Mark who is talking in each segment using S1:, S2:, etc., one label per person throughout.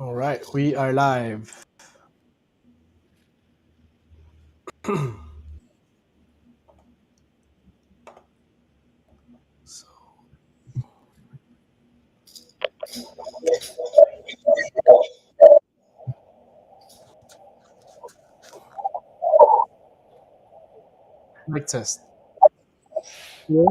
S1: All right, we are live. So, mic test. Yeah.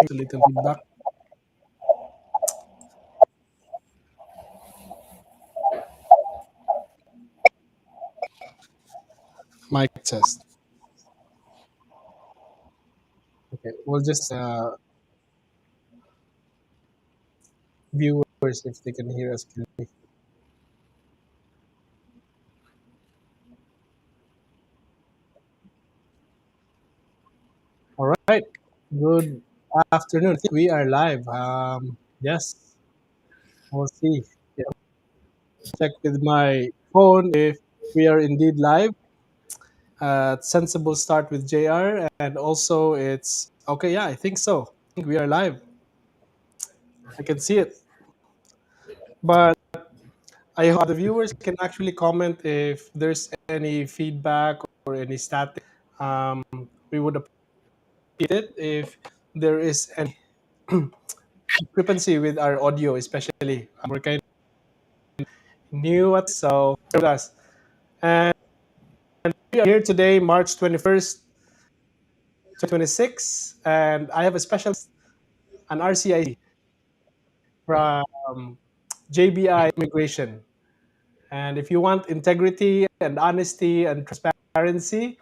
S1: A little feedback. Mic test. Okay, we'll just viewers if they can hear us clearly. All right. Good afternoon. I think we are live. Yes, we'll see. Yeah. Check with my phone if we are indeed live. Sensible start with JR, and also it's okay. Yeah, I think so. I think we are live. I can see it, but I hope the viewers can actually comment if there's any feedback or any static. Um, we would appreciate it if there is any discrepancy with our audio, especially. We're kind of new at so with us. And we are here today, March 21st, 2026, and I have a special an RCIC from JBI Immigration. And if you want integrity and honesty and transparency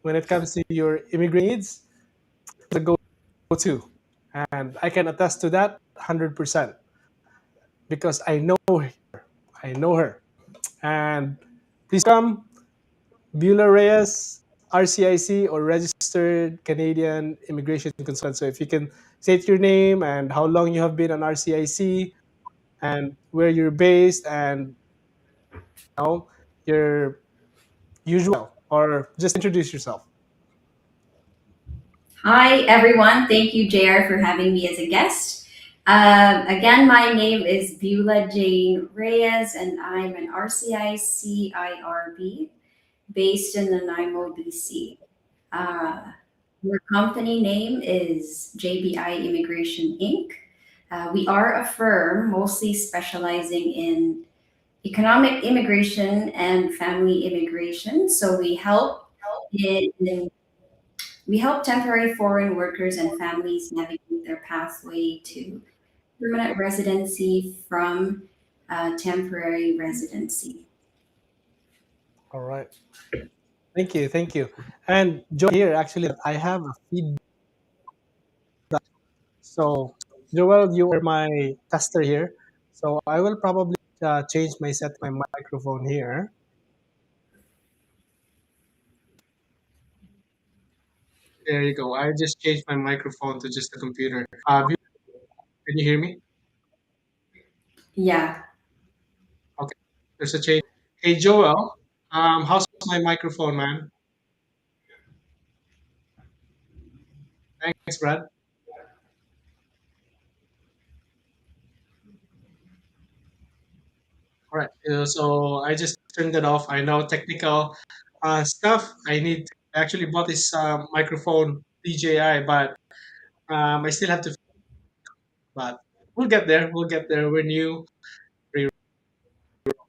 S1: when it comes to your immigrant needs, the go-to. And I can attest to that 100% because I know her. I know her. And please come, Beulah Reyes, RCIC or Registered Canadian Immigration Consultant. So if you can state your name and how long you have been on RCIC and where you're based and your usual or just introduce yourself.
S2: Hi, everyone. Thank you, JR, for having me as a guest. Again, my name is Beulah Jane Reyes, and I'm an RCIC IRB based in Nanaimo, BC. Uh, your company name is JBI Immigration Inc. We are a firm mostly specializing in economic immigration and family immigration. So in we help temporary foreign workers and families navigate their pathway to permanent residency from temporary residency.
S1: All right. Thank you. Thank you. And Joel here, actually, I have a feedback. So, Joel, you are my tester here. So, I will probably change my microphone here. There you go. I just changed my microphone to just the computer. Can you hear me?
S2: Yeah.
S1: Okay. There's a change. Hey, Joel, how's my microphone, man? Thanks, Brad. All right. So I just turned it off. I know technical stuff. I need I actually bought this microphone DJI, but I still have to. But we'll get there. We'll get there. We're new.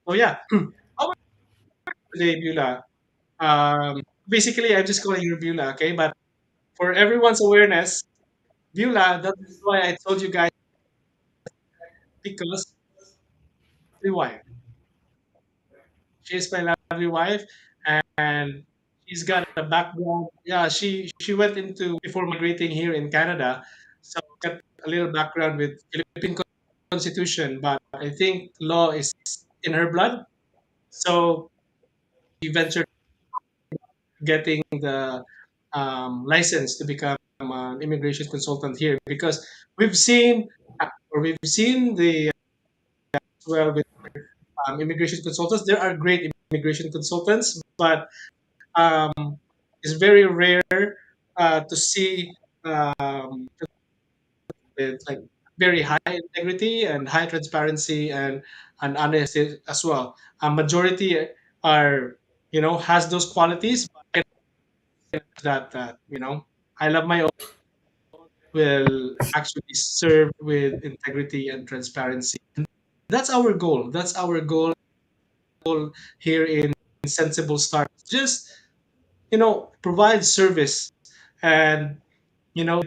S1: So yeah. How about today, Beulah? Basically, I'm just calling you Beulah, okay? But for everyone's awareness, Beulah, that's why I told you guys because the wife. She's my lovely wife, and she's got a background. Yeah, she went into before migrating here in Canada, so got a little background with Philippine Constitution. But I think law is in her blood, so she ventured getting the license to become an immigration consultant here because we've seen or we've seen the well with immigration consultants. There are great immigration consultants, but it's very rare to see um, with like very high integrity and high transparency and honesty as well. A majority are has those qualities, but that I love my own will actually serve with integrity and transparency. That's our goal. That's our goal here in Sensible Startups. Just provide service and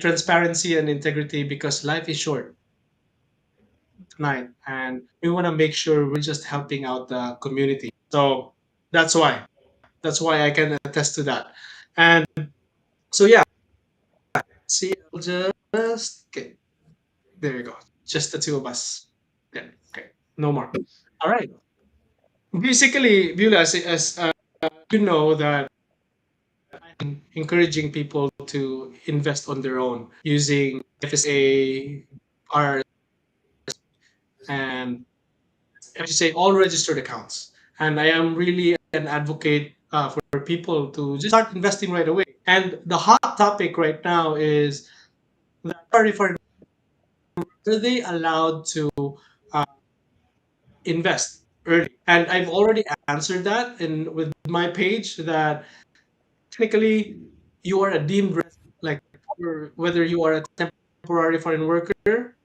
S1: transparency and integrity because life is short tonight, and we want to make sure we're just helping out the community. So that's why I can attest to that. And so yeah, see, I'll just okay. There you go. Just the two of us. Yeah. Okay. No more. All right. Basically, Beulah, as you know that I'm encouraging people to invest on their own using FSA, R, and FHSA, all registered accounts. And I am really an advocate for people to just start investing right away. And the hot topic right now is that are they allowed to uh, invest early? And I've already answered that in with my page that technically you are a deemed resident, like whether you are a temporary foreign worker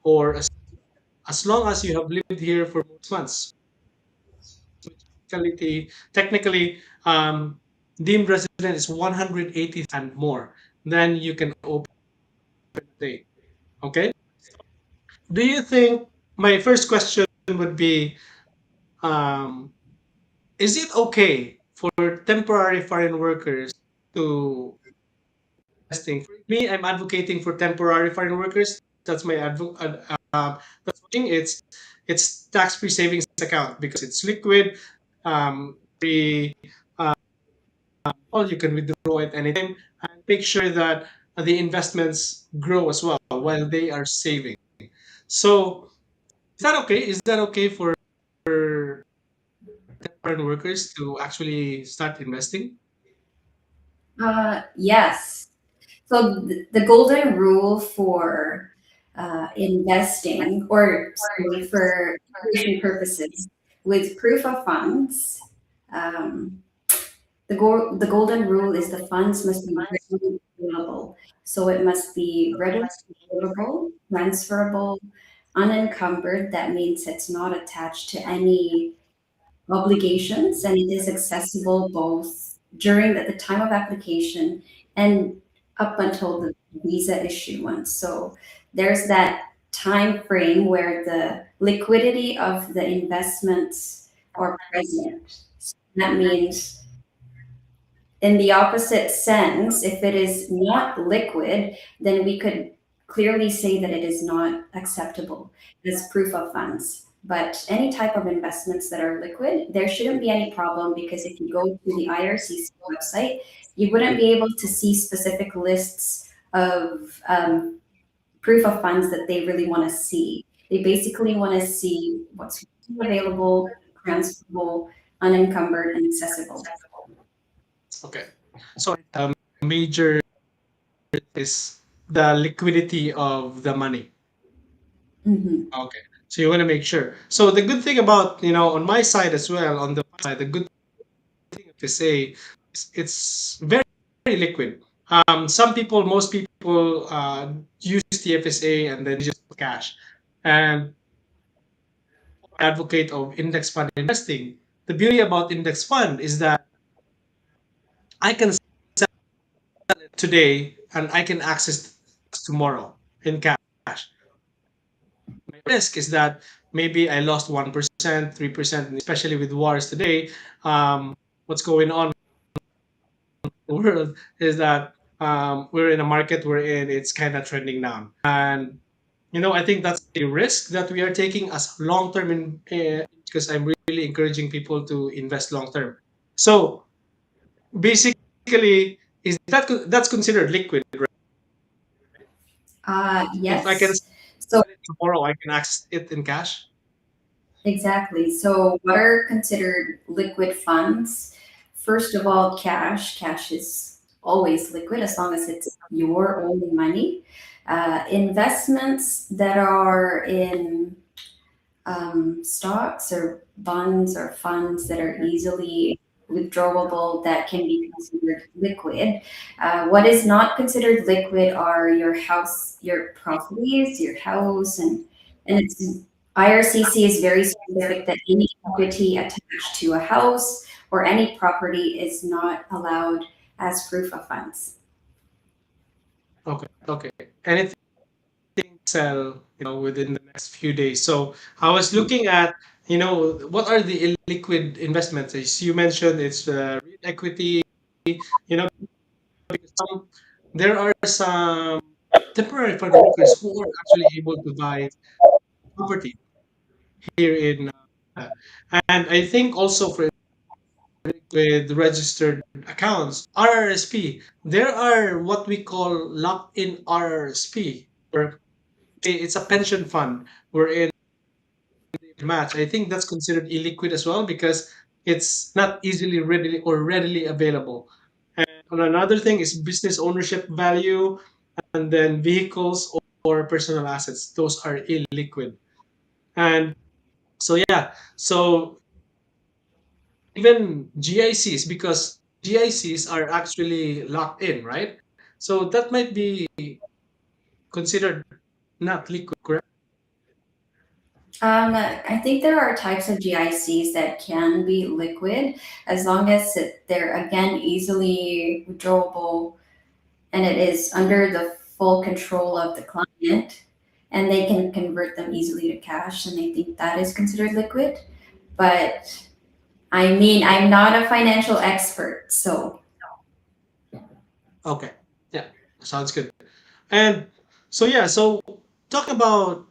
S1: or as long as you have lived here for 6 months. Technically, deemed resident is 180 and more. Then you can open a day. Okay. Do you think my first question would be, um, is it okay for temporary foreign workers to investing? For me, I'm advocating for temporary foreign workers. That's my that's watching. It's tax-free savings account because it's liquid, free. Well, you can withdraw at any time and make sure that the investments grow as well while they are saving. So, is that okay? Is that okay for foreign workers to actually start investing?
S2: Yes. So the golden rule for investing, or sorry, for immigration purposes, with proof of funds, um, the golden rule is the funds must be readily available. So it must be readily available, transferable, unencumbered. That means it's not attached to any obligations, and it is accessible both during the time of application and up until the visa issuance. So there's that time frame where the liquidity of the investments are present. So that means, in the opposite sense, if it is not liquid, then we could clearly say that it is not acceptable as proof of funds. But any type of investments that are liquid, there shouldn't be any problem, because if you go to the IRCC website, you wouldn't be able to see specific lists of proof of funds that they really want to see. They basically want to see what's available, transferable, unencumbered, and accessible.
S1: Okay. So major is the liquidity of the money.
S2: Mhm.
S1: Okay. So you want to make sure. So the good thing about, on my side as well, on the side, the good thing to say is it's very, very liquid. Most people use TFSA and then just cash. And advocate of index fund investing. The beauty about index fund is that I can sell it today and I can access tomorrow in cash. My risk is that maybe I lost 1%, 3%, especially with wars today. What's going on in the world is that we're in a market wherein it's kind of trending down. And, I think that's a risk that we are taking as long term because I'm really encouraging people to invest long term. So basically, that's considered liquid, right? If I can
S2: Yes. So
S1: sell it tomorrow, I can access it in cash.
S2: Exactly. So, what are considered liquid funds? First of all, cash. Cash is always liquid as long as it's your own money. Investments that are in stocks or bonds or funds that are easily withdrawable that can be considered liquid. What is not considered liquid are your house, your properties, your house, and it's IRCC is very specific that any equity attached to a house or any property is not allowed as proof of funds.
S1: Okay. Okay. Anything sell, within the next few days. So I was looking at, what are the illiquid investments? As you mentioned, it's real equity, because there are some temporary foreign workers who are actually able to buy property here in, and I think also for with registered accounts, RRSP, there are what we call locked-in RRSP, where it's a pension fund wherein match. I think that's considered illiquid as well because it's not easily readily available. And on another thing is business ownership value, and then vehicles or personal assets. Those are illiquid. And so yeah, so even GICs, because GICs are actually locked in, right? So that might be considered not liquid, correct?
S2: I think there are types of GICs that can be liquid as long as they're again easily withdrawable and it is under the full control of the client and they can convert them easily to cash and I think that is considered liquid. But I mean, I'm not a financial expert, so
S1: Okay. Yeah. Sounds good. And so yeah, so talk about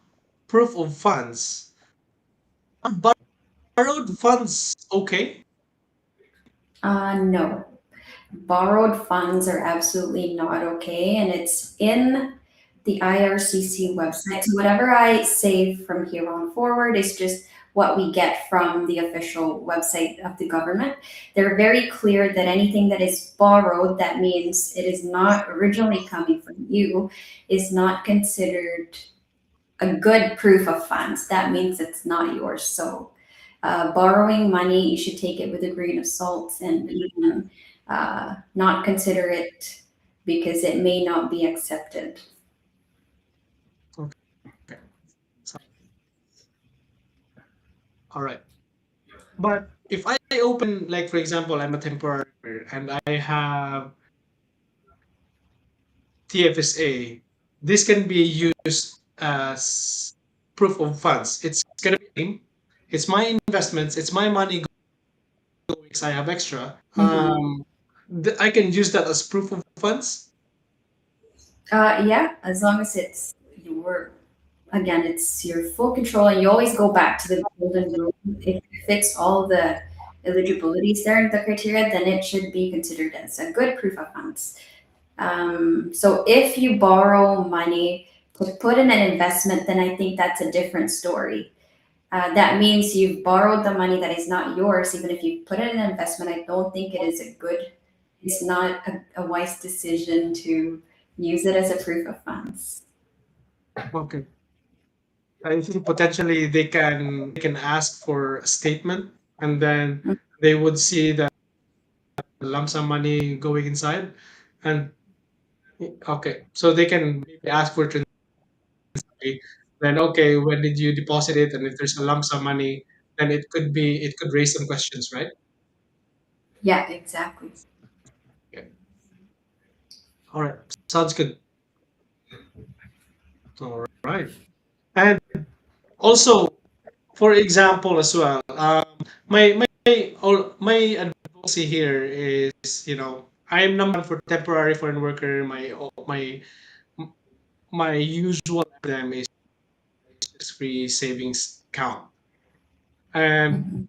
S1: proof of funds. Are borrowed funds okay?
S2: no. Borrowed funds are absolutely not okay, and it's in the IRCC website. So whatever I say from here on forward is just what we get from the official website of the government. They're very clear that anything that is borrowed, that means it is not originally coming from you, is not considered a good proof of funds. That means it's not yours. So, borrowing money, you should take it with a grain of salt and even not consider it because it may not be accepted.
S1: Okay. So, all right. But if I open, like for example, I'm a temporary worker and I have TFSA, this can be used as proof of funds. It's gonna be, it's my investments, it's my money going, because I have extra.
S2: Mhm.
S1: I can use that as proof of funds.
S2: Yeah, as long as it's your, again, it's your full control, and you always go back to the golden rule. If it fits all the eligibilities there and the criteria, then it should be considered as a good proof of funds. So if you borrow money to put in an investment, then I think that's a different story. That means you've borrowed the money that is not yours, even if you put it in an investment. I don't think it is a good, it's not a wise decision to use it as a proof of funds.
S1: Okay. I think potentially they can ask for a statement, and then they would see the lump sum money going inside. And okay, so they can maybe ask for transparency. Then okay, when did you deposit it? And if there's a lump sum money, then it could raise some questions, right?
S2: Yeah, exactly.
S1: Okay. All right. Sounds good. All right. And also, for example, as well, my advocacy here is, I am number one for temporary foreign worker. My usual for them is just free savings account, and
S2: Mhm.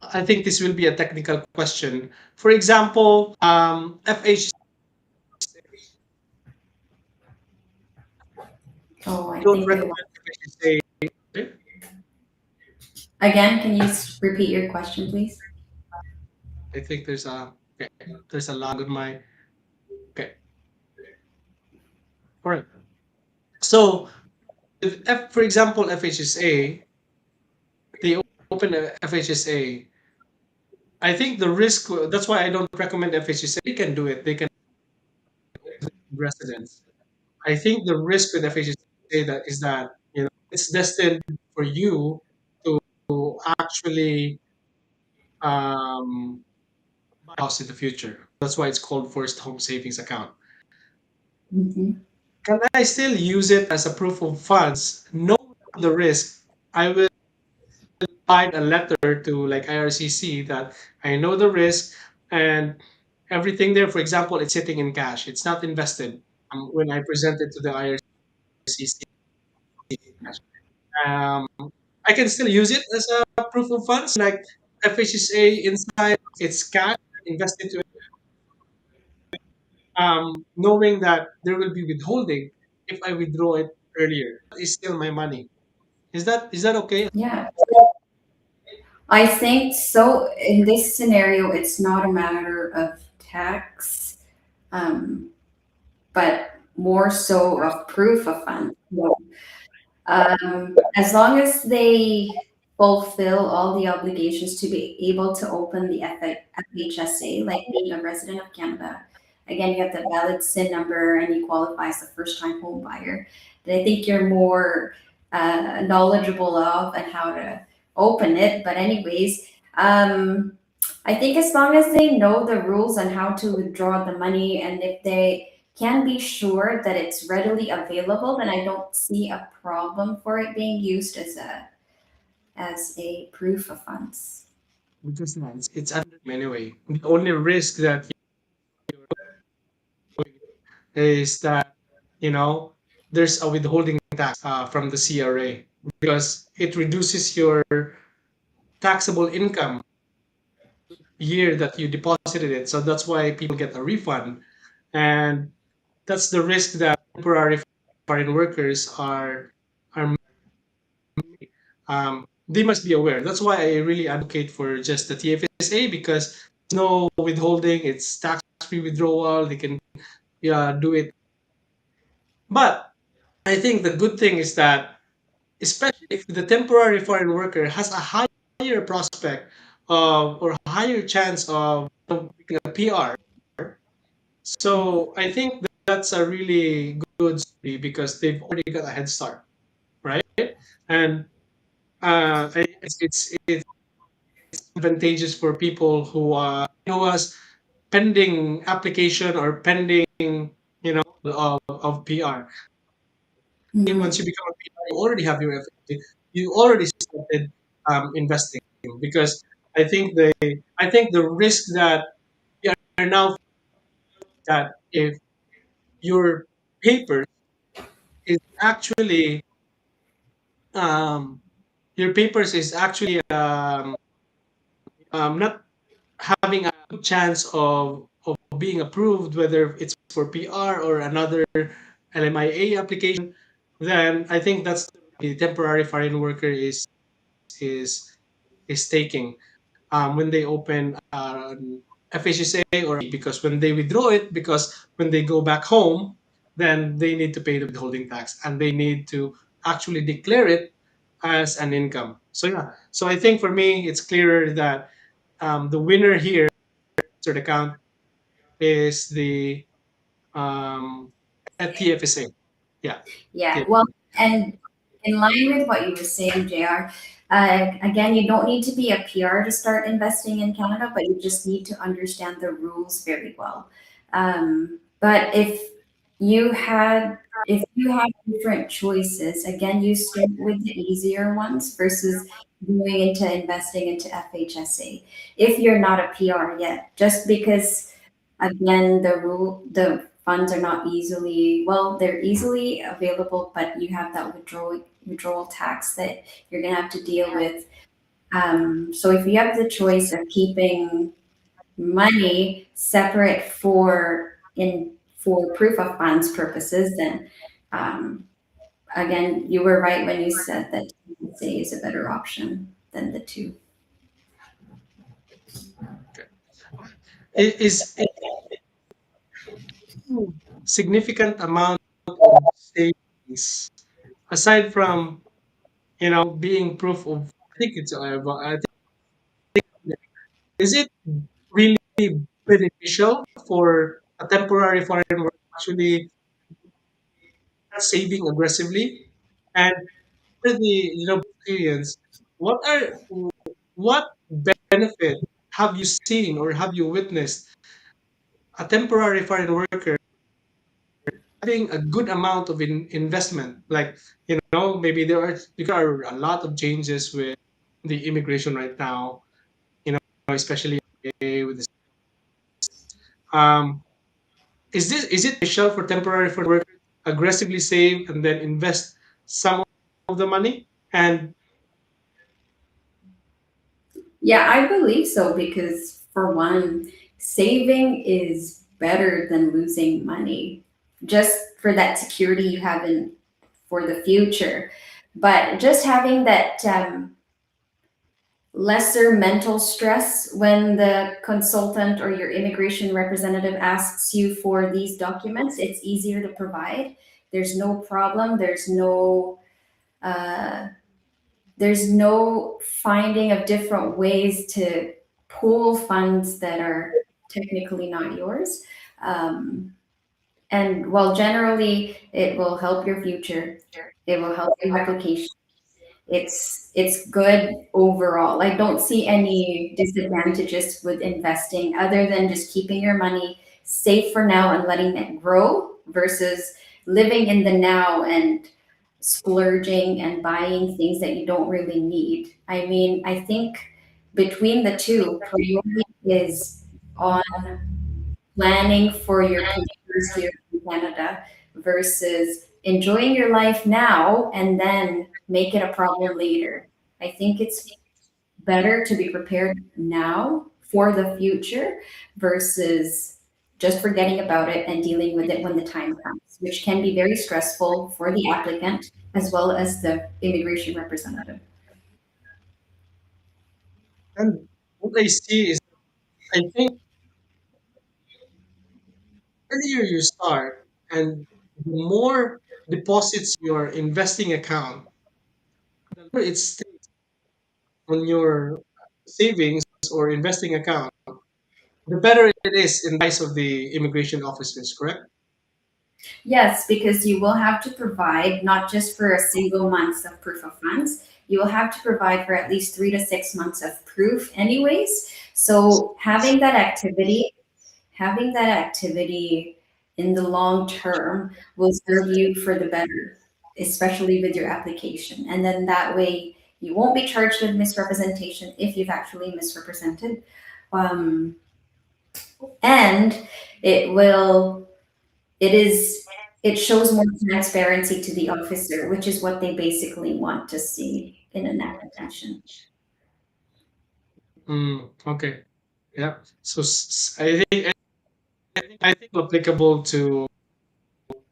S1: I think this will be a technical question. For example, FH
S2: Oh, I
S1: don't
S2: think I
S1: recommend FHSA.
S2: Again, can you repeat your question, please?
S1: I think there's a lag on my. Okay, all right. So, for example, FHSA, they open a FHSA. I think the risk. That's why I don't recommend FHSA. They can do it. They can residents. I think the risk with FHSA that is that it's destined for you to actually um, buy a house in the future. That's why it's called first home savings account.
S2: Hmm.
S1: Can I still use it as a proof of funds? No, the risk. I will provide a letter to like IRCC that I know the risk and everything there. For example, it's sitting in cash. It's not invested. When I present it to the IRCC, um, I can still use it as a proof of funds. Like FHSA inside, it's cash invested to knowing that there will be withholding if I withdraw it earlier. It's still my money. Is that okay?
S2: Yeah, I think so. In this scenario, it's not a matter of tax, um, but more so of proof of funds. So, as long as they fulfill all the obligations to be able to open the FHSA, like being a resident of Canada, again, you have the valid SIN number and you qualify as a first time home buyer, that I think you're more knowledgeable of and how to open it. But, anyways, I think as long as they know the rules on how to withdraw the money and if they can be sure that it's readily available, then I don't see a problem for it being used as a proof of funds.
S1: Because it's under anyway. The only risk that is that you know there's a withholding tax from the CRA because it reduces your taxable income year that you deposited it. So that's why people get a refund, and that's the risk that temporary foreign workers are they must be aware. That's why I really advocate for just the TFSA because no withholding, it's tax free withdrawal. They can do it. But I think the good thing is that, especially if the temporary foreign worker has a higher prospect of or higher chance of being a PR. So I think that's a really good story because they've already got a head start, right? And it's advantageous for people who has pending application or pending of PR. Once
S2: Mhm.
S1: you become a PR, you already have your FA. You already started investing because I think the risk that we are now that if your paper is actually um, your papers is actually not having a good chance of being approved, whether it's for PR or another LMIA application, then I think that's the temporary foreign worker is is taking when they open FHSA or because when they withdraw it, because when they go back home, then they need to pay the withholding tax and they need to actually declare it as an income. So yeah, so I think for me it's clearer that the winner here account is the at TFSA. Yeah.
S2: Yeah,
S1: Yeah.
S2: well, and in line with what you were saying, JR, again, you don't need to be a PR to start investing in Canada, but you just need to understand the rules very well. But if you have different choices, again, you start with the easier ones versus going into investing into FHSA. If you're not a PR yet, just because again, the funds are not easily, well, they're easily available, but you have that withdrawal tax that you're gonna have to deal with. So if you have the choice of keeping money separate for proof of funds purposes, then um, again, you were right when you said that TFSA is a better option. than the two.
S1: Okay. Is significant amount of savings aside from being proof of I think it's I think is it really beneficial for a temporary foreign worker actually saving aggressively and for the experience what benefit have you seen or have you witnessed a temporary foreign worker having a good amount of investment like maybe there are a lot of changes with the immigration right now especially with this um is it beneficial for temporary foreign workers to aggressively save and then invest some of the money and
S2: Yeah, I believe so because, for one, saving is better than losing money just for that security you have in for the future. But just having that lesser mental stress when the consultant or your immigration representative asks you for these documents, it's easier to provide. There's no problem. Uh, there's no finding of different ways to pool funds that are technically not yours. Um, and while generally it will help your future, it will help your application. It's good overall. I don't see any disadvantages with investing other than just keeping your money safe for now and letting it grow versus living in the now and splurging and buying things that you don't really need. I mean, I think between the two, priority is on planning for your papers here in Canada versus enjoying your life now and then make it a problem later. I think it's better to be prepared now for the future versus just forgetting about it and dealing with it when the time comes, which can be very stressful for the applicant as well as the immigration representative.
S1: and what I see is I think earlier you start and the more deposits your investing account the longer it stays on your savings or investing account the better it is in the eyes of the immigration officers, correct?
S2: Yes, because you will have to provide not just for a single month of proof of funds, you will have to provide for at least 3 to 6 months of proof, anyways. So having that activity in the long term will serve you for the better, especially with your application. And then that way you won't be charged with misrepresentation if you've actually misrepresented. Um, and it will it is it shows more transparency to the officer, which is what they basically want to see in an application.
S1: Okay. Yeah. So I think applicable to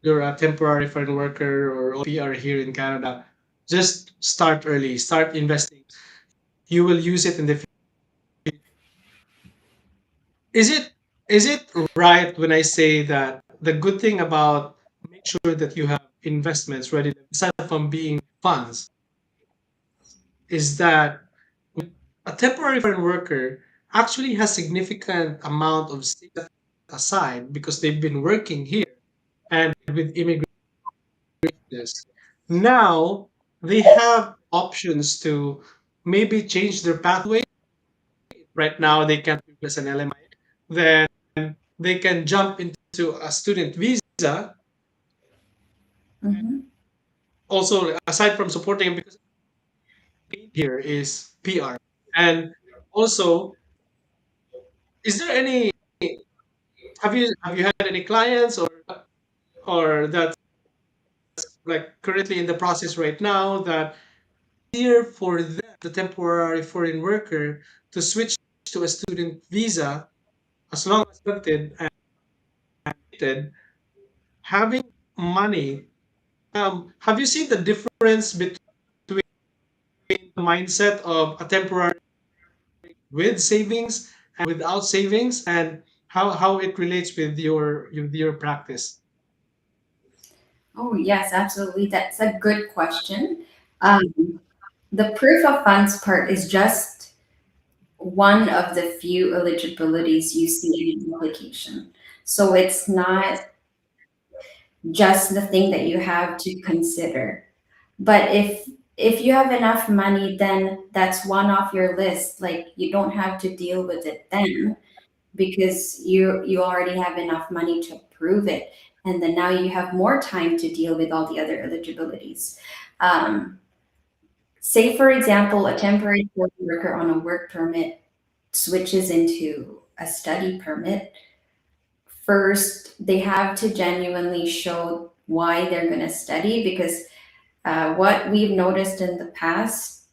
S1: you're a temporary foreign worker or PR here in Canada. Just start early. Start investing. You will use it in the. Is it is it right when I say that the good thing about make sure that you have investments ready aside from being funds is that a temporary foreign worker actually has significant amount of savings aside because they've been working here and with immigrators. Now they have options to maybe change their pathway. Right now they can't as an LMI. Then they can jump into a student visa.
S2: Hmm.
S1: Also, aside from supporting because here is PR. And also, is there any have you had any clients or that's like currently in the process right now that easier for them, the temporary foreign worker, to switch to a student visa as long as elected and elected, having money. Have you seen the difference between the mindset of a temporary with savings and without savings, and how it relates with your practice?
S2: Oh, yes, absolutely. That's a good question. Um, the proof of funds part is just one of the few eligibilities you see in the application. So it's not just the thing that you have to consider. But if you have enough money, then that's one off your list. Like you don't have to deal with it then because you already have enough money to prove it. And then now you have more time to deal with all the other eligibilities. Um, Say, for example, a temporary foreign worker on a work permit switches into a study permit. First, they have to genuinely show why they're going to study because what we've noticed in the past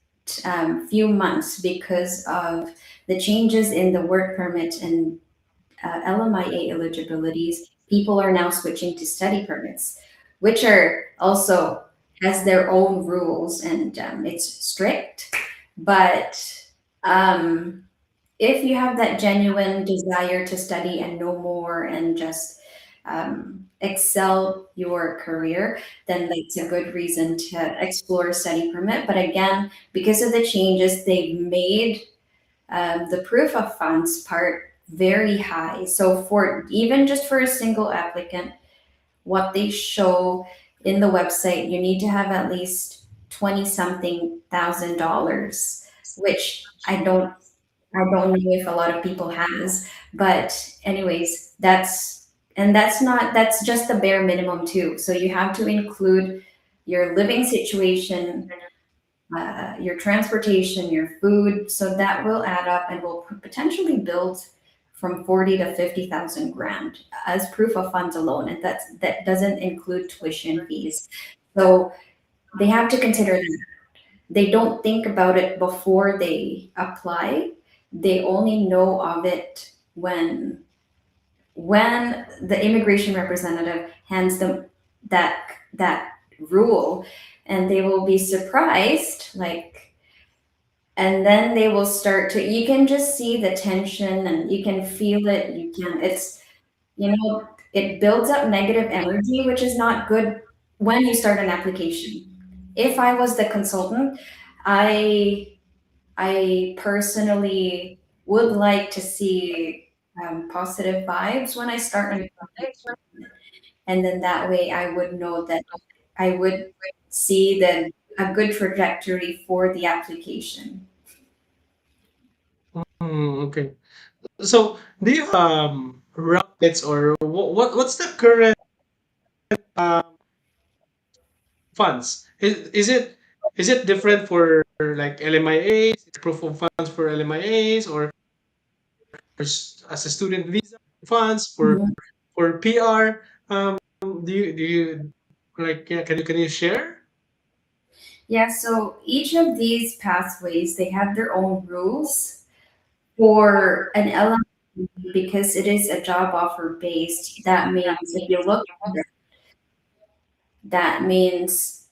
S2: few months because of the changes in the work permit and LMIA eligibilities, people are now switching to study permits, which are also has their own rules and it's strict. But if you have that genuine desire to study and know more and just excel your career, then that's a good reason to explore study permit. But again, because of the changes they've made, the proof of funds part very high. So for even just for a single applicant, what they show in the website, you need to have at least 20 something thousand dollars, which I don't know if a lot of people has, but anyways, that's just the bare minimum too. So you have to include your living situation, your transportation, your food. So that will add up and will potentially build from 40 to 50,000 grand as proof of funds alone, and that doesn't include tuition fees. So they have to consider that. They don't think about it before they apply. They only know of it when the immigration representative hands them that rule, and they will be surprised, like, and then they will start to, you can just see the tension and you can feel it, it's, it builds up negative energy, which is not good when you start an application. If I was the consultant, i I personally would like to see positive vibes when I start an application, and then that way I would know that I would see the a good trajectory for the application.
S1: Okay. So, do you rockets, or what's the current um, funds? Is it different for like LMIAs, proof of funds for LMIAs, or as a student visa funds
S2: Mhm.
S1: for PR? Do you like, yeah, can you share?
S2: Yeah, so each of these pathways they have their own rules. For an LM, because it is a job offer based, that means if you look at it, that means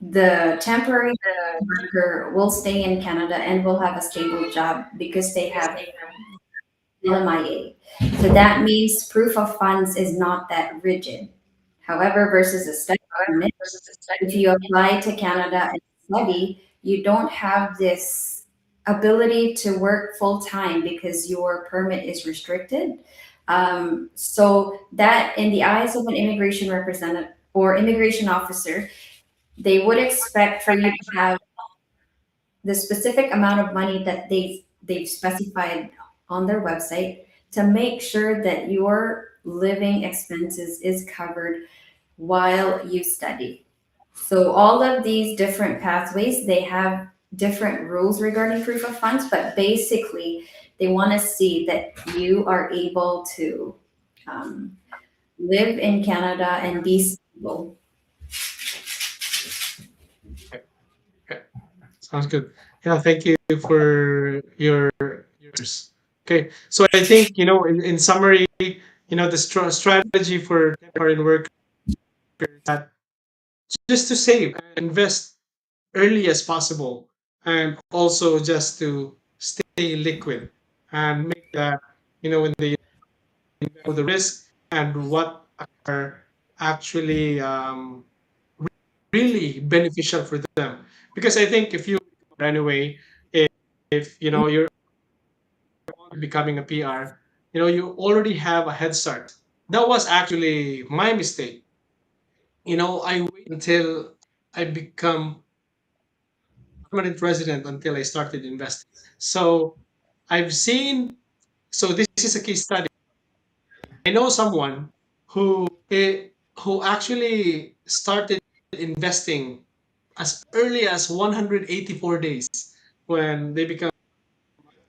S2: the temporary worker will stay in Canada and will have a stable job because they have LMIA. So that means proof of funds is not that rigid. However, versus a study permit, if you apply to Canada and study, you don't have this ability to work full time because your permit is restricted. So that, in the eyes of an immigration representative or immigration officer, they would expect for you to have the specific amount of money that they've specified on their website to make sure that your living expenses is covered while you study. So all of these different pathways, they have different rules regarding proof of funds, but basically they want to see that you are able to um, live in Canada and be stable.
S1: Okay, okay. Sounds good. Yeah, thank you for your yours. Okay, so I think, in summary, the strategy for foreign workers, that just to save and invest early as possible. and also just to stay liquid and make that, when they know the risk and what are actually really beneficial for them. Because I think if you anyway, if you're becoming a PR, you already have a head start. That was actually my mistake. I wait until I become permanent resident until I started investing. So I've seen. So this is a case study. I know someone who actually started investing as early as 184 days when they become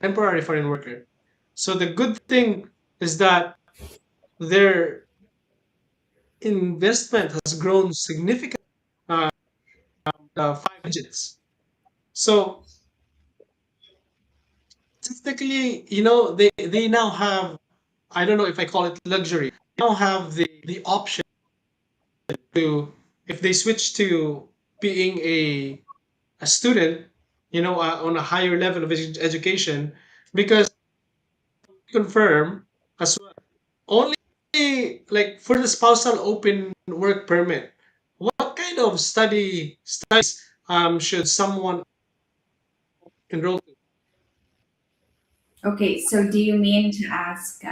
S1: temporary foreign worker. So the good thing is that their investment has grown significantly, uh, 5 digits. So technically, they now have, I don't know if I call it luxury, they now have the option to, if they switch to being a student, on a higher level of education, because confirm as well, only like for the spousal open work permit, what kind of studies should someone enroll in?
S2: Okay, so do you mean to ask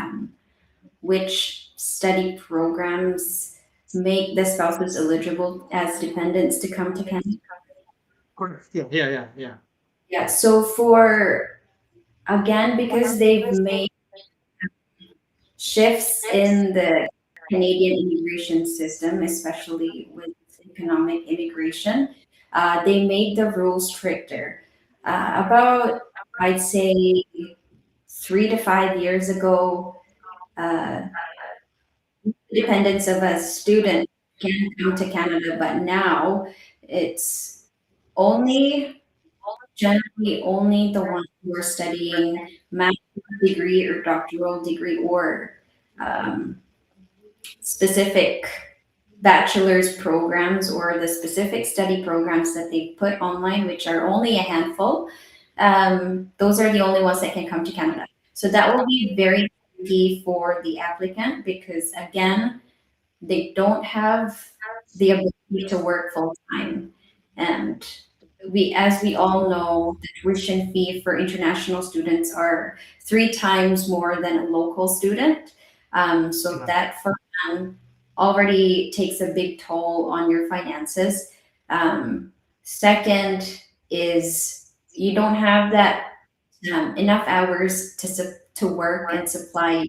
S2: which study programs make the spouses eligible as dependents to come to Canada?
S1: Correct. Yeah, yeah, yeah, yeah.
S2: Yeah, so for again, because they've made shifts in the Canadian immigration system, especially with economic immigration, they made the rules stricter. About, I'd say, 3 to 5 years ago, uh, dependence of a student can come to Canada, but now it's only generally only the ones who are studying master's degree or doctoral degree or um, specific bachelor's programs or the specific study programs that they put online, which are only a handful. Those are the only ones that can come to Canada. So that will be very tricky for the applicant because, again, they don't have the ability to work full time. And as we all know, the tuition fee for international students are 3 times more than a local student. So
S1: Yeah.
S2: that for them already takes a big toll on your finances. Second is you don't have that enough hours to work and supply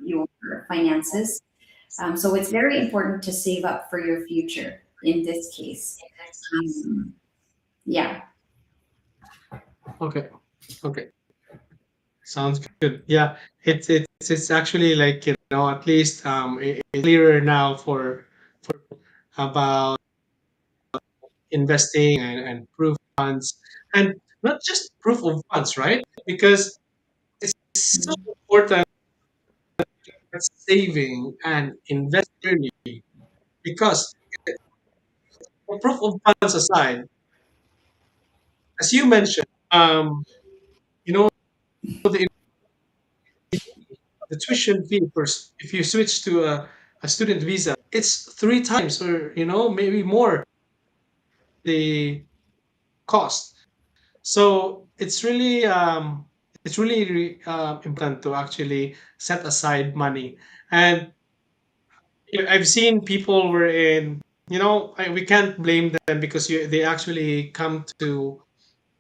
S2: your finances. So it's very important to save up for your future in this case. Yeah.
S1: Okay. Okay. Sounds good. Yeah. It's actually like, at least it's clearer now for about investing and proof funds, and not just proof of funds, right? Because it's so important that saving and invest early, because proof of funds aside, as you mentioned, you know the, the tuition fee first, if you switch to a student visa, it's 3 times, or maybe more, the cost. So it's really important to actually set aside money. And I've seen people were in, we can't blame them, because they actually come to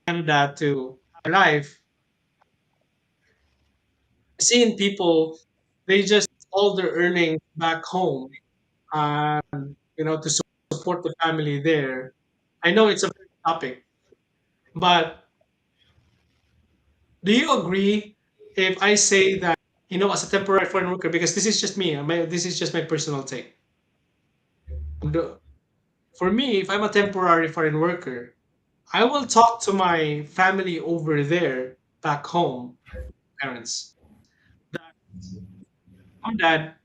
S1: Canada to life. I've seen people, they just all their earnings back home, to support the family there. I know it's a big topic, but do you agree if I say that, as a temporary foreign worker, because this is just me, this is just my personal take. The- For me, if I'm a temporary foreign worker, I will talk to my family over there back home, parents, that, "Mom, Dad,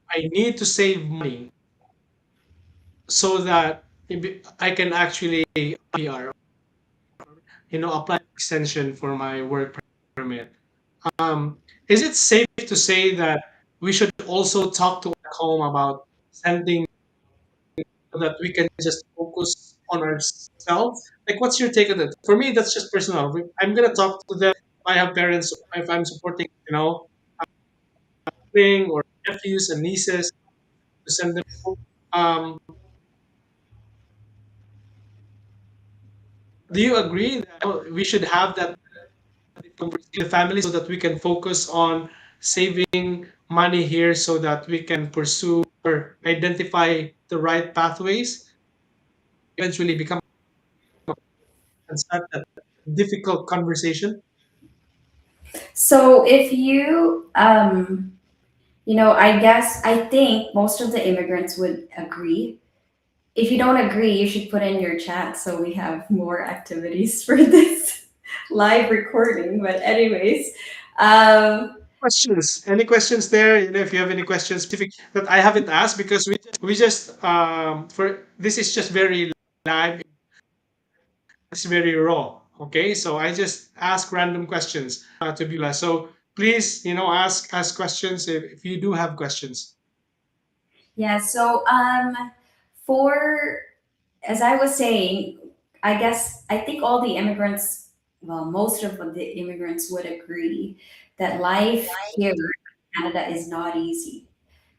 S1: I need to save money so that I can actually PR." apply extension for my work permit. Is it safe to say that we should also talk to our home about sending so that we can just focus on ourselves? Like, what's your take on that? For me, that's just personal. I'm gonna talk to them. If I have parents, if I'm supporting, thing or nephews and nieces to send them home. Do you agree that we should have that conversation with the family so that we can focus on saving money here so that we can pursue or identify the right pathways, eventually become and start that difficult conversation?
S2: So if you, I guess I think most of the immigrants would agree. If you don't agree, you should put in your chat so we have more activities for this live recording. But anyways, um,
S1: Questions? Any questions there? If you have any questions specific that I haven't asked because we just for this is just very live, it's very raw. Okay, so I just ask random questions to Bula. So please, ask questions if you do have questions.
S2: yeah. For as I was saying, I guess I think all the immigrants, well, most of the immigrants would agree that life here in Canada is not easy.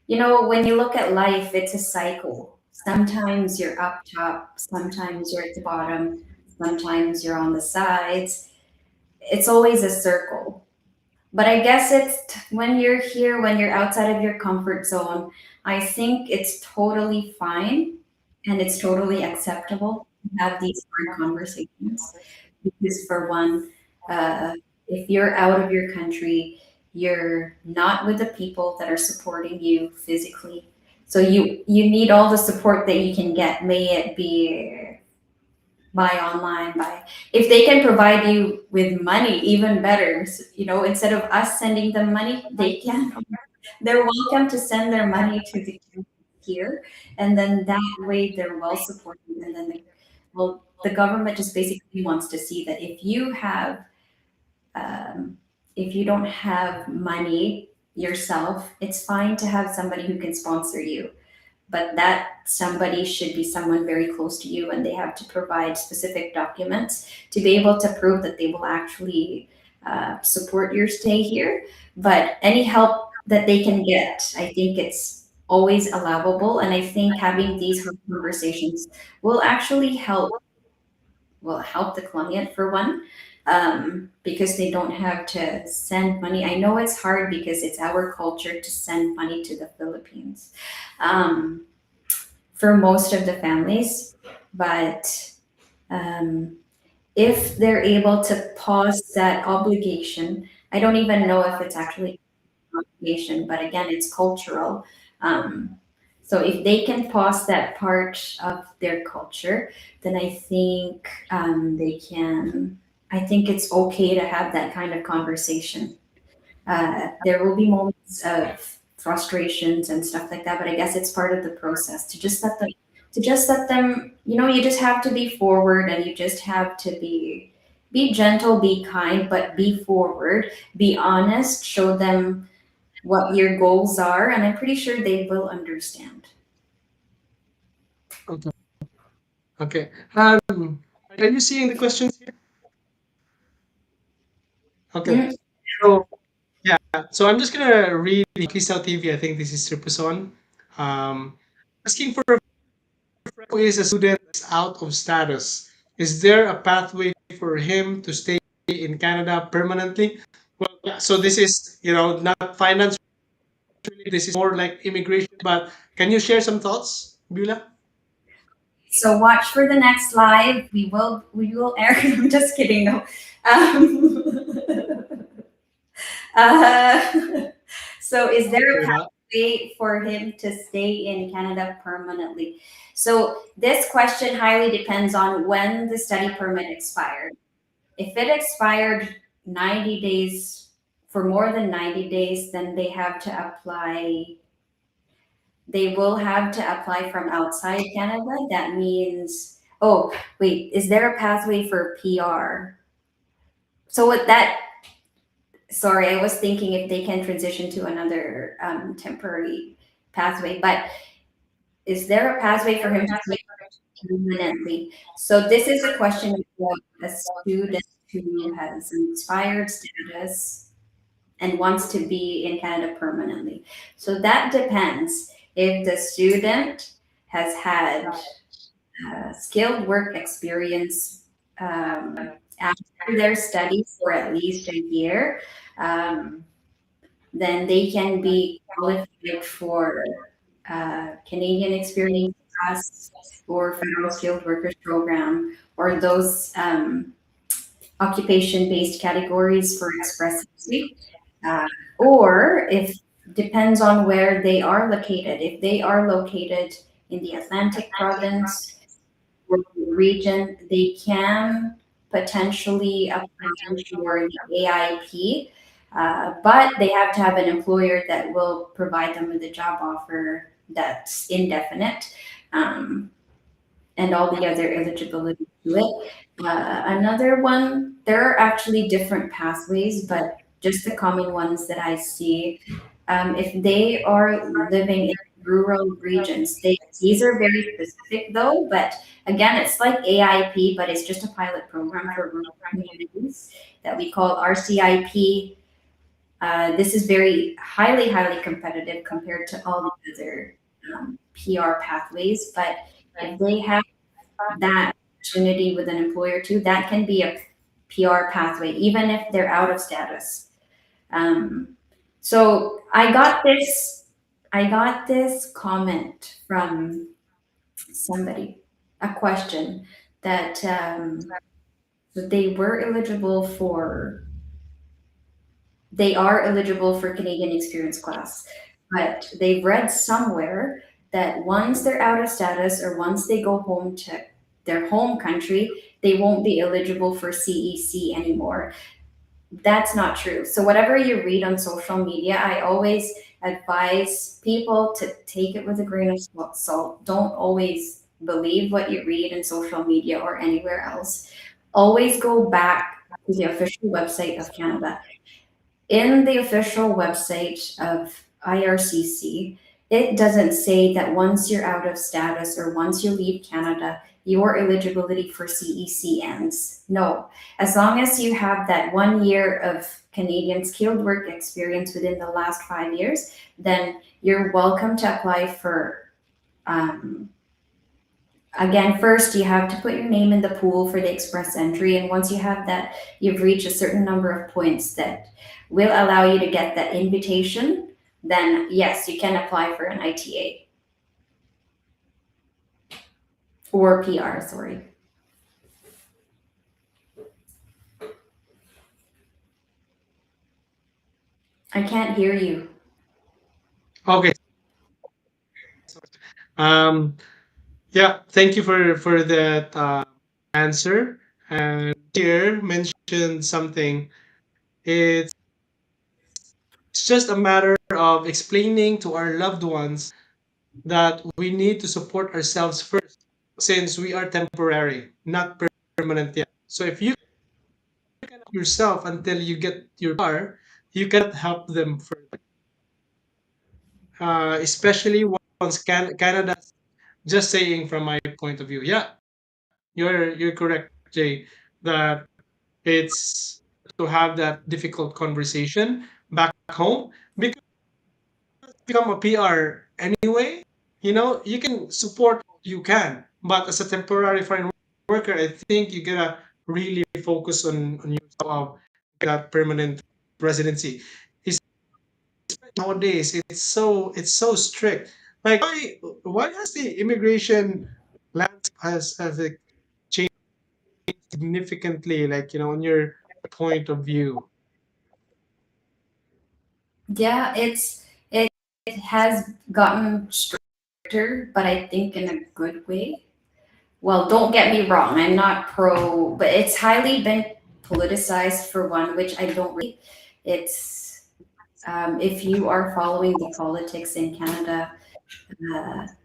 S2: When you look at life, it's a cycle. Sometimes you're up top, sometimes you're at the bottom, sometimes you're on the sides. It's always a circle. But I guess when you're here, when you're outside of your comfort zone, I think it's totally fine and it's totally acceptable to have these hard conversations. Because, for one, uh, if you're out of your country, you're not with the people that are supporting you physically. So you need all the support that you can get, may it be buy online, buy if they can provide you with money, even better. Instead of us sending them money, they're welcome to send their money to the here, and then that way they're well supported. And then the government just basically wants to see that if you don't have money yourself, it's fine to have somebody who can sponsor you, but that somebody should be someone very close to you, and they have to provide specific documents to be able to prove that they will actually support your stay here. But any help that they can get, I think it's always allowable, and I think having these hard conversations will actually help the client, for one, because they don't have to send money. I know it's hard because it's our culture to send money to the Philippines. Um, for most of the families, but um, if they're able to pause that obligation, I don't even know if it's actually an obligation, but again, it's cultural. Um, so if they can pause that part of their culture, then I think they can. I think it's okay to have that kind of conversation. There will be moments of frustrations and stuff like that, but I guess it's part of the process to just let them, you just have to be forward, and you just have to be gentle, be kind, but be forward, be honest, show them what your goals are, and I'm pretty sure they will understand.
S1: Okay. Okay. Are you seeing the questions here? Okay.
S2: Mm,
S1: So yeah. So I'm just gonna read Kisao TV. I think this is Tripuson. Um, asking for a friend who is a student that's out of status. Is there a pathway for him to stay in Canada permanently? Well, yeah, so this is not finance related. This is more like immigration. But can you share some thoughts, Bula?
S2: so watch for the next live. We will air. I'm just kidding. No. Um, Uh, so, is there a
S1: Fair enough.
S2: pathway for him to stay in Canada permanently? So, this question highly depends on when the study permit expired. If it expired 90 days, for more than 90 days, then they have to apply. They will have to apply from outside Canada. That means, oh, wait, is there a pathway for PR? So with that, sorry, I was thinking if they can transition to another temporary pathway, but is there a pathway for him to stay permanently? So this is a question about a student who has an expired status and wants to be in Canada permanently. So that depends if the student has had skilled work experience after their studies for at least a year. Um, then they can be qualified for Canadian Experience Pass or Federal Skilled Workers Program or those occupation-based categories for express entry. Uh, or if depends on where they are located. If they are located in the Atlantic province or region, they can potentially apply for the AIP, but they have to have an employer that will provide them with a job offer that's indefinite, and all the other eligibility to it. Another one, there are actually different pathways, but just the common ones that I see, if they are living in rural regions, these are very specific though, but again, it's like AIP, but it's just a pilot program for rural communities that we call RCIP. This is very highly competitive compared to all the other PR pathways, but if they have that opportunity with an employer too, that can be a PR pathway, even if they're out of status. Um, so I got this comment from somebody, a question that that they are eligible for Canadian Experience Class, but they've read somewhere that once they're out of status or once they go home to their home country, they won't be eligible for CEC anymore. That's not true. So whatever you read on social media, I always advise people to take it with a grain of salt. Don't always believe what you read in social media or anywhere else. Always go back to the official website of Canada. In the official website of IRCC, it doesn't say that once you're out of status or once you leave Canada, your eligibility for CEC ends. No, as long as you have that 1 year of Canadian skilled work experience within the last 5 years, then you're welcome to apply for. Again, first you have to put your name in the pool for the express entry, and once you have that, you've reached a certain number of points that will allow you to get that invitation, then yes, you can apply for an ITA or PR, sorry. I can't hear you.
S1: Okay. Um, yeah, thank you for that answer. And here mentioned something. It's just a matter of explaining to our loved ones that we need to support ourselves first, since we are temporary, not permanent yet. So if you can help yourself until you get your car, you cannot help them further. Especially once Canada, just saying from my point of view. Yeah, you're correct, Jay, that it's to have that difficult conversation back home, because become a PR anyway. You can support, you can, but as a temporary foreign worker, I think you gotta really focus on yourself, that permanent residency. Nowadays it's so strict. Like, why has the immigration landscape has like changed significantly, like, in your point of view?
S2: Yeah, it has gotten stricter, but I think in a good way. Well, don't get me wrong, I'm not pro, but it's highly been politicized for one, which I don't really. It's if you are following the politics in Canada,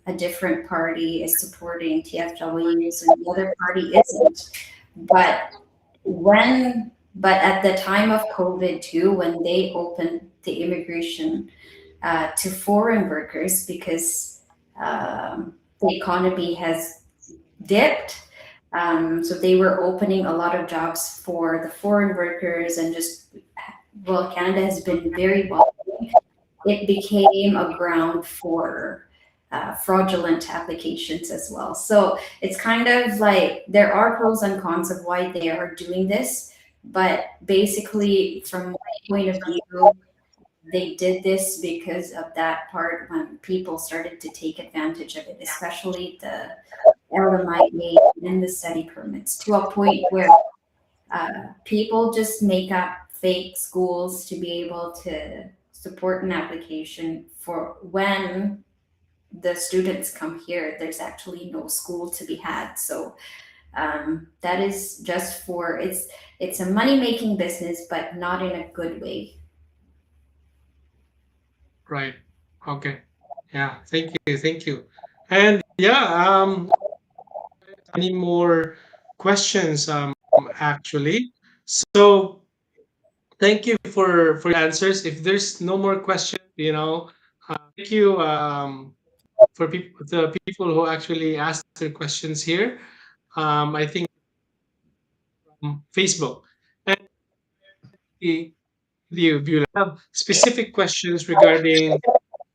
S2: a different party is supporting TFWs and the other party isn't. But when But at the time of COVID too, when they opened the immigration to foreign workers because the economy has dipped. So they were opening a lot of jobs for the foreign workers and just, well, Canada has been very well. It became a ground for fraudulent applications as well. So it's kind of like there are pros and cons of why they are doing this. But basically, from my point of view, they did this because of that part when people started to take advantage of it, especially the LMIA and the study permits, to a point where people just make up fake schools to be able to support an application for when the students come here. There's actually no school to be had. So that is just for it's a money making business, but not in a good way.
S3: Right. Okay. Yeah. Thank you. Thank you. And yeah, any more questions actually. So thank you for your answers. If there's no more questions, thank you for the people who actually asked their questions here. I think Facebook. And the if you have specific questions regarding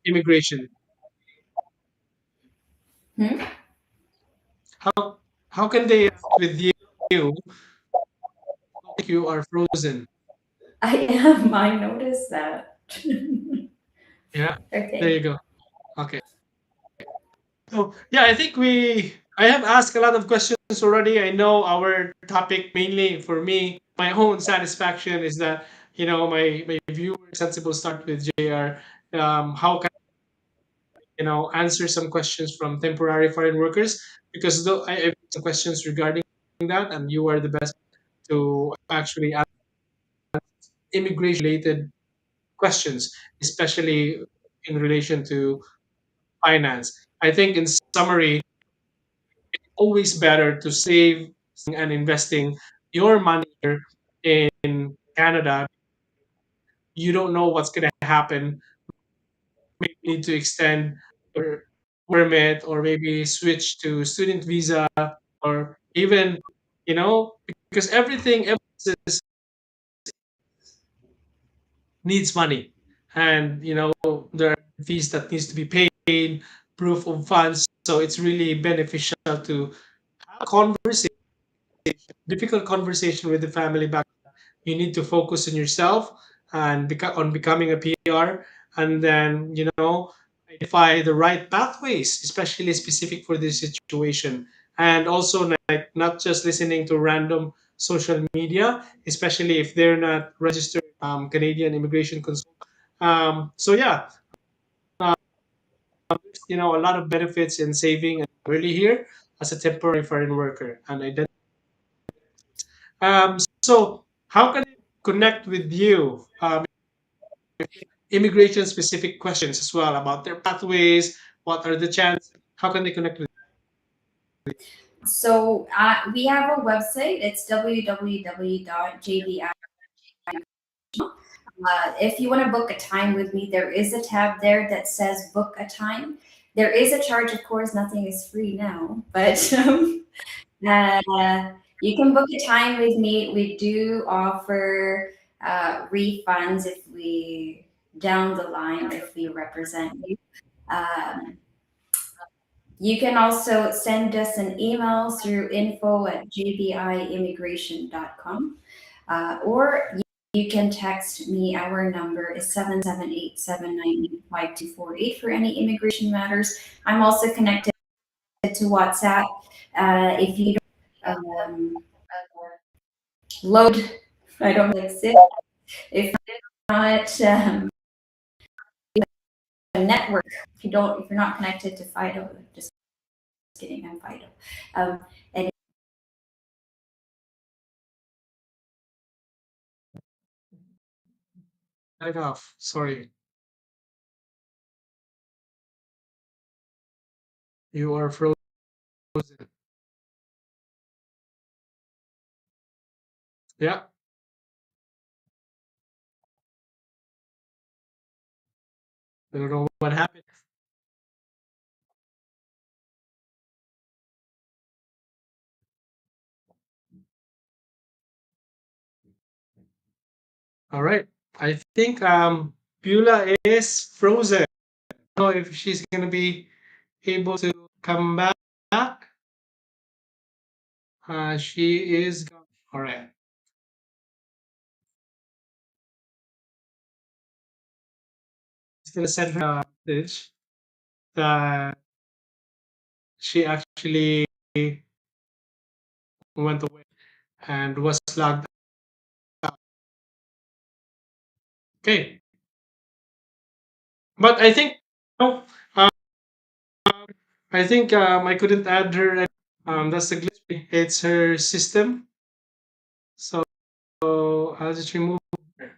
S3: immigration,
S2: Hmm?
S3: how how can they act with you if you are frozen?
S2: I am. I noticed that.
S3: Yeah, there you
S2: Okay.
S3: go. Okay. So yeah, I have asked a lot of questions already. I know our topic mainly for me, my own satisfaction is that my viewer sensible start with JR. How can answer some questions from temporary foreign workers because though I have some questions regarding that, and you are the best to actually ask immigration related questions, especially in relation to finance. I think in summary, always better to save and investing your money here in Canada. You don't know what's going to happen. Maybe you need to extend your permit or maybe switch to student visa or even, because every business needs money. And, there are fees that needs to be paid, proof of funds. So it's really beneficial to have a conversation, difficult conversation with the family back. You need to focus on yourself and on becoming a PR, and then identify the right pathways, especially specific for this situation, and also like not just listening to random social media, especially if they're not registered Canadian immigration consultant. So yeah, a lot of benefits in saving and early here as a temporary foreign worker and identity. So how can I connect with you? Immigration specific questions as well about their pathways, what are the chances, how can they connect with
S2: So we have a website. It's www.jbi. If you want to book a time with me, there is a tab there that says book a time. There is a charge, of course, nothing is free now, but you can book a time with me. We do offer refunds if we, down the line, if we represent you. Um, you can also send us an email through info@jbiimmigration.com, or you can text me. Our number is 778-798-5248 for any immigration matters. I'm also connected to WhatsApp. If you don't load, I don't fix it. If not, a network. If you're not connected to Fido, just kidding, I'm Fido. And
S3: that off? Sorry, you are frozen. Yeah. I don't know what happened. All right. I think Beulah is frozen. I don't know if she's gonna be able to come back. She is gone. All right. Just gonna send her a message that she actually went away and was logged out. Okay. But I think no, um, I think I couldn't add her. That's the glitch. It's her system. So I'll just remove her.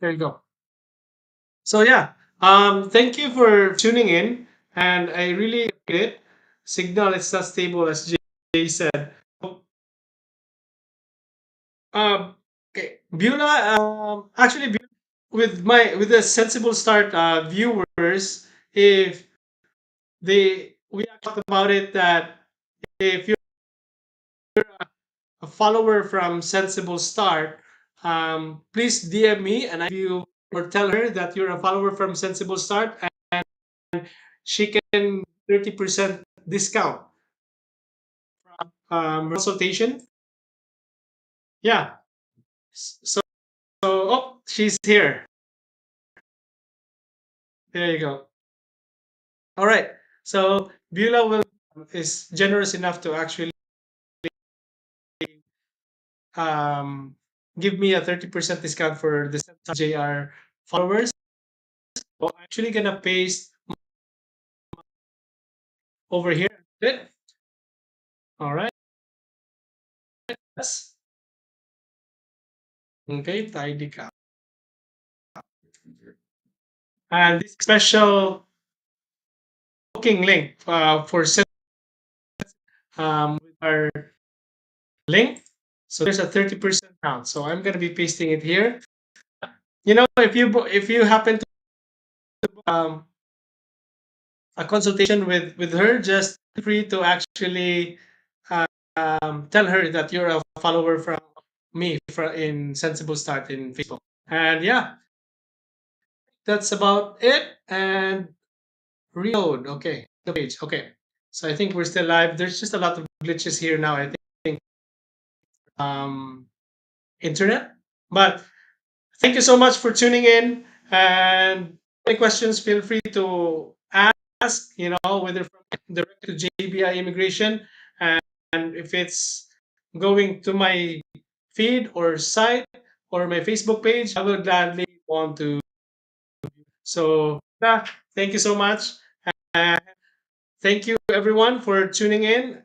S3: There you go. So yeah, thank you for tuning in, and I really appreciate it. Signal is not stable, as Jay said. Um, okay, Beulah. Actually, with the sensible start viewers, if we talked about it that if you're a follower from Sensible Start, please DM me and I you or tell her that you're a follower from Sensible Start, and she can 30% discount consultation. Yeah. So, oh, she's here. There you go. All right. So Beulah will is generous enough to actually um, give me a 30% discount for the JR followers. So I'm actually gonna paste over here. Good. All right. Yes. Okay. Tidy cap. And this special booking link for with our link. So there's a 30% count. So I'm gonna be pasting it here. You know, if you happen to a consultation with her, just feel free to actually tell her that you're a follower from me in Sensible Start in Facebook. And yeah, that's about it. And reload. Okay, the page. Okay, so I think we're still live. There's just a lot of glitches here now. I think um, internet, but thank you so much for tuning in. And any questions, feel free to ask, you know, whether from direct to JBI Immigration. And if it's going to my feed or site or my Facebook page, I will gladly want to. So, yeah, thank you so much. And thank you, everyone, for tuning in.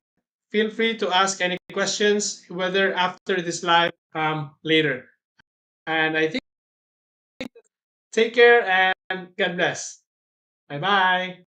S3: Feel free to ask any questions, whether after this live later. And I think take care and God bless. Bye bye.